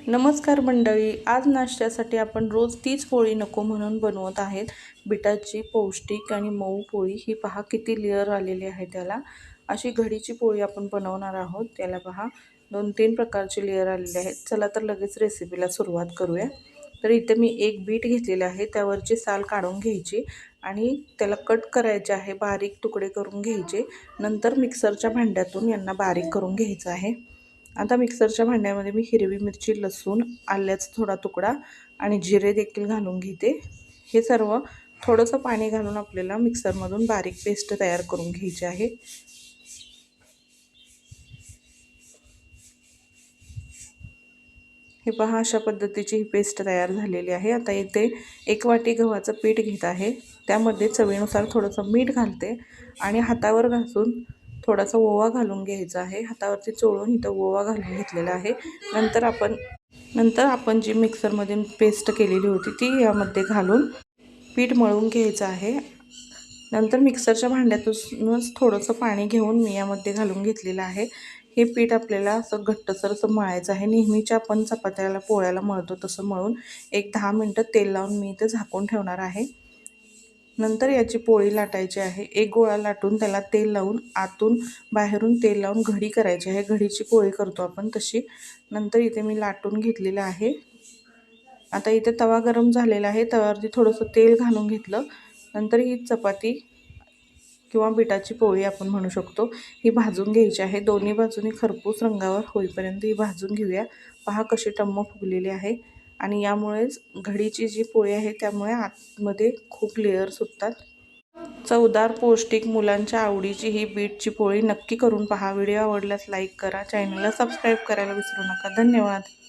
नमस्कार मंडळी, आज नाश्त्यासाठी आपण रोज तीच पोळी नको म्हणून बनवत आहेत बिटाची पौष्टिक आणि मऊ पोळी। ही पहा किती लेअर आलेली आहे त्याला। अशी घडीची पोळी आपण बनवणार आहोत। त्याला पहा 2-3 प्रकारचे लेअर आलेले आहेत। चला तर लगेच रेसिपीला सुरुवात करूया। तर इथे मी एक बीट घेतलेले आहे, त्यावरची साल काढून घ्यायची आणि त्याला कट करायचे आहे, बारीक तुकडे करून घ्यायचे। नंतर मिक्सरच्या भांड्यातून यांना बारीक करून घ्यायचं आहे। आता मिक्सरच्या भांड्यामध्ये मी हिरवी मिरची, लसूण, आल्याचा थोडा तुकडा आणि जिरे देखील घालून घेते। हे सर्व थोडंसं पाणी घालून आपल्याला मिक्सरमधून बारीक पेस्ट तयार करून घ्यायची आहे। हे पहा अशा पद्धतीची ही पेस्ट तयार झालेली आहे। आता इथे 1 वाटी गव्हाचं पीठ घेत आहे, त्यामध्ये चवीनुसार थोडंसं मीठ घालते आणि हातावर घासून थोडासा ओवा घालून घ्यायचा आहे। हातावरती चोळून इथं ओवा घालून घेतलेला आहे। नंतर आपण जी मिक्सरमध्ये पेस्ट केलेली होती ती यामध्ये घालून पीठ मळून घ्यायचं आहे। नंतर मिक्सरच्या भांड्यातूनच थोडंसं पाणी घेऊन मी यामध्ये घालून घेतलेलं आहे। हे पीठ आपल्याला असं घट्टसर मळायचं आहे। नेहमीच्या आपण चपात्याला पोळ्याला मळतो तसं मळून एक 10 मिनिटं तेल लावून मी इथे झाकून ठेवणार आहे। नंतर याची पोळी लाटायची आहे। एक गोळा लाटून त्याला तेल लावून आतून बाहेरून तेल लावून घडी करायची आहे। घडीची पोळी करतो आपण तशी। नंतर इथे मी लाटून घेतलेलं आहे। आता इथे तवा गरम झालेला आहे, तव्यावरती थोडंसं तेल घालून घेतलं। नंतर ही चपाती किंवा बिटाची पोळी आपण म्हणू शकतो, ही भाजून घ्यायची आहे। दोन्ही बाजूनी खरपूस रंगावर होईपर्यंत ही भाजून घेऊया। पहा कशी टम्म फुगलेली आहे आणि यामुळेच घडीची जी पोळी आहे त्यामुळे आतमध्ये खूप लेअर सुटतात। चवदार, पौष्टिक, मुलांच्या आवडीची ही बीटची पोळी नक्की करून पहा। व्हिडिओ आवडल्यास लाईक करा, चॅनलला सबस्क्राईब करायला विसरू नका। धन्यवाद।